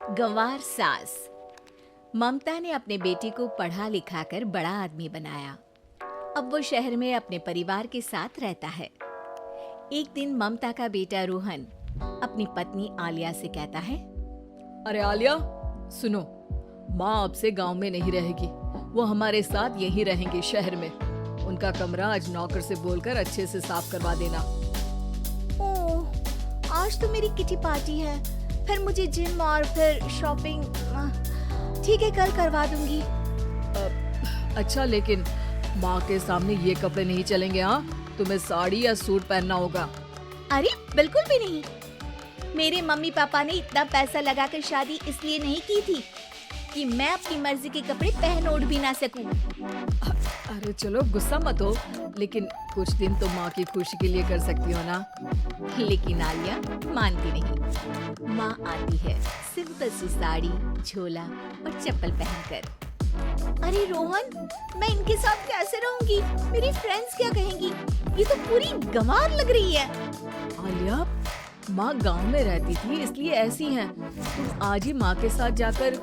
गंवार सास। ममता ने अपने बेटे को पढ़ा लिखा कर बड़ा आदमी बनाया। अब वो शहर में अपने परिवार के साथ रहता है। एक दिन ममता का बेटा रोहन अपनी पत्नी आलिया से कहता है, अरे आलिया, सुनो, माँ अब से गांव में नहीं रहेगी। वो हमारे साथ यहीं रहेंगी शहर में। उनका कमरा आज नौकर से बोलकर अच्छे से साफ करवा देना। ओह, आज तो मेरी किटी पार्टी है, फिर मुझे जिम और फिर शॉपिंग। ठीक है, कल करवा दूंगी। अच्छा, लेकिन माँ के सामने ये कपड़े नहीं चलेंगे। हाँ, तुम्हें साड़ी या सूट पहनना होगा। अरे बिल्कुल भी नहीं। मेरे मम्मी पापा ने इतना पैसा लगाकर शादी इसलिए नहीं की थी कि मैं अपनी मर्जी के कपड़े पहन ओढ़ भी ना सकूं। अरे चलो, गुस्सा मत हो, लेकिन कुछ दिन तो माँ की खुशी के लिए कर सकती हो ना। लेकिन आलिया मानती नहीं। माँ आती है सिंपल सी साड़ी, झोला और चप्पल पहनकर। अरे रोहन, मैं इनके साथ कैसे रहूंगी? मेरी फ्रेंड्स क्या कहेंगी? ये तो पूरी गंवार लग रही है। आलिया, माँ गांव में रहती थी इसलिए ऐसी हैं। तुम आज ही माँ के साथ जाकर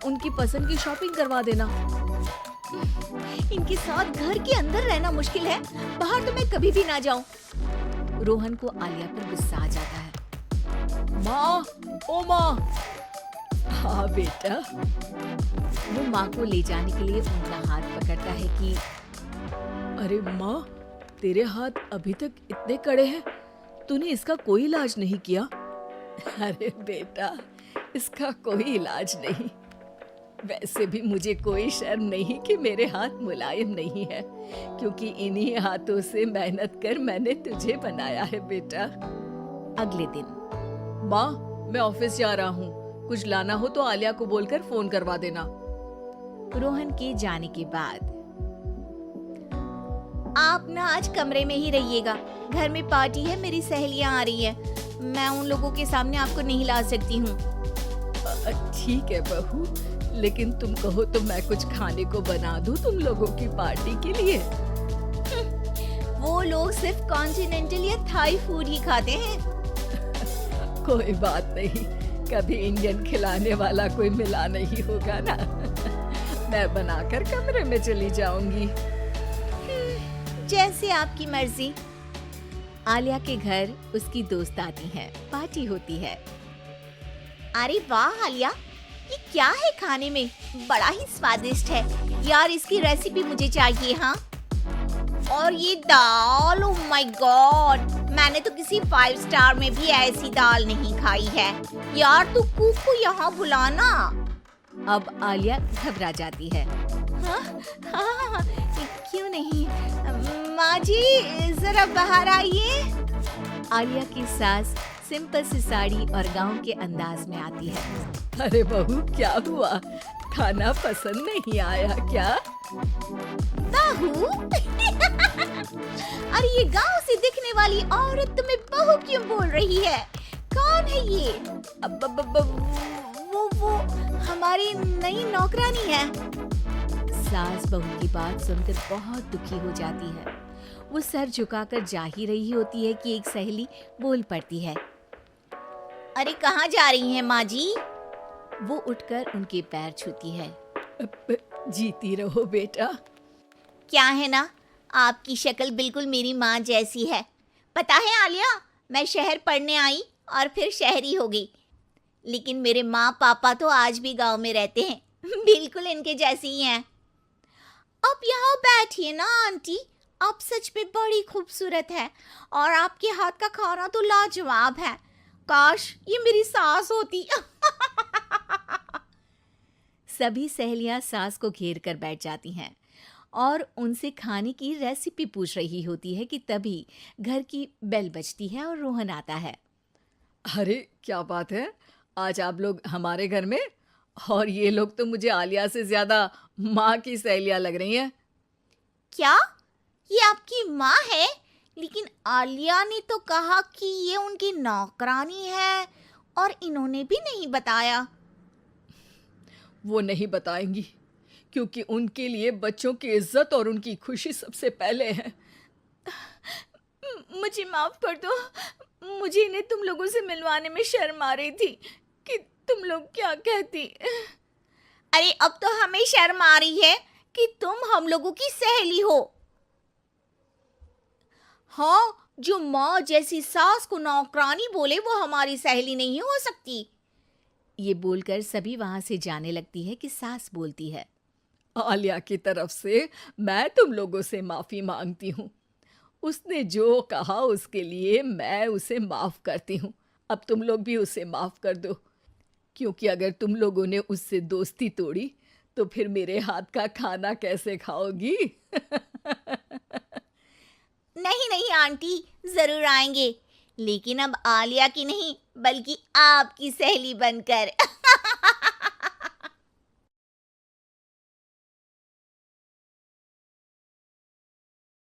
उनकी पसंद की शॉपिंग करवा देना। इनके साथ घर के अंदर रहना मुश्किल है, बाहर तो मैं कभी भी ना जाऊं। रोहन को आलिया पर गुस्सा आ जाता है। माँ, ओ माँ। हाँ बेटा। वो माँ को ले जाने के लिए उनका हाथ पकड़ता है कि अरे माँ, तेरे हाथ अभी तक इतने कड़े हैं, तूने इसका कोई इलाज नहीं किया? अरे बेटा, इसका कोई इलाज नहीं। वैसे भी मुझे कोई शर्म नहीं कि मेरे हाथ मुलायम नहीं है, क्योंकि इन्हीं हाथों से मेहनत कर मैंने तुझे बनाया है बेटा। अगले दिन। माँ, मैं ऑफिस जा रहा हूँ। कुछ लाना हो तो आलिया को बोलकर फोन करवा देना। रोहन के जाने के बाद, आप ना आज कमरे में ही रहिएगा, घर में पार्टी है, मेरी सहेलियां आ रही है, मैं उन लोगों के सामने आपको नहीं ला सकती हूँ। ठीक है बहू, लेकिन तुम कहो तो मैं कुछ खाने को बना दूं तुम लोगों की पार्टी के लिए। वो लोग सिर्फ कॉन्टिनेंटल या थाई फूड ही खाते हैं। कोई बात नहीं, कभी इंडियन खिलाने वाला कोई मिला नहीं होगा ना। मैं बनाकर कमरे में चली जाऊंगी। जैसे आपकी मर्जी। आलिया के घर उसकी दोस्त आती है, पार्टी होती है। अरे वाह आलिया, ये क्या है खाने में? बड़ा ही स्वादिष्ट है यार, इसकी रेसिपी मुझे चाहिए। हाँ, और ये दाल, ओह माय गॉड, मैंने तो किसी 5 स्टार में भी ऐसी दाल नहीं खाई है यार। तू कुक को यहाँ बुलाना। अब आलिया घबरा जाती है। हाँ, हाँ, क्यों नहीं? माँ जी, जरा बाहर आइए। आलिया की सास सिंपल सी साड़ी और गांव के अंदाज में आती है। अरे बहू, क्या हुआ? खाना पसंद नहीं आया क्या? बहू? अरे ये गांव से दिखने वाली औरत तुम्हें बहू क्यों बोल रही है? कौन है ये? वो हमारी नई नौकरानी है। सास बहू की बात सुनकर बहुत दुखी हो जाती है। वो सर झुकाकर जा ही रही होती है कि एक सहेली बोल पड़ती है। अरे कहाँ जा रही हैं माँ जी? वो उठकर उनके पैर छूती है। जीती रहो बेटा। क्या है ना, आपकी शक्ल बिल्कुल मेरी माँ जैसी है। पता है आलिया, मैं शहर पढ़ने आई और फिर शहरी हो गई, लेकिन मेरे माँ पापा तो आज भी गांव में रहते हैं, बिल्कुल इनके जैसे ही हैं। आप यहाँ बैठिए ना आंटी, आप सच में बड़ी खूबसूरत है और आपके हाथ का खाना तो लाजवाब है। काश ये मेरी सास होती। सभी सहेलियां सास को घेर कर बैठ जाती हैं और उनसे खाने की रेसिपी पूछ रही होती है कि तभी घर की बेल बजती है और रोहन आता है। अरे क्या बात है, आज आप लोग हमारे घर में? और ये लोग तो मुझे आलिया से ज्यादा माँ की सहेलियां लग रही हैं। क्या ये आपकी माँ है? लेकिन आलिया ने तो कहा कि ये उनकी नौकरानी है और इन्होंने भी नहीं बताया। वो नहीं बताएंगी, क्योंकि उनके लिए बच्चों की इज्जत और उनकी खुशी सबसे पहले है। मुझे माफ कर दो, मुझे इन्हें तुम लोगों से मिलवाने में शर्म आ रही थी कि तुम लोग क्या कहती? अरे अब तो हमें शर्म आ रही है कि तुम हम लोगों की सहेली हो। हाँ, जो माँ जैसी सास को नौकरानी बोले वो हमारी सहेली नहीं हो सकती। ये बोलकर सभी वहां से जाने लगती है कि सास बोलती है, आलिया की तरफ से मैं तुम लोगों से माफी मांगती हूँ। उसने जो कहा उसके लिए मैं उसे माफ करती हूँ। अब तुम लोग भी उसे माफ कर दो, क्योंकि अगर तुम लोगों ने उससे दोस्ती तोड़ी तो फिर मेरे हाथ का खाना कैसे खाओगी? नहीं नहीं आंटी, जरूर आएंगे, लेकिन अब आलिया की नहीं बल्कि आपकी सहेली बनकर।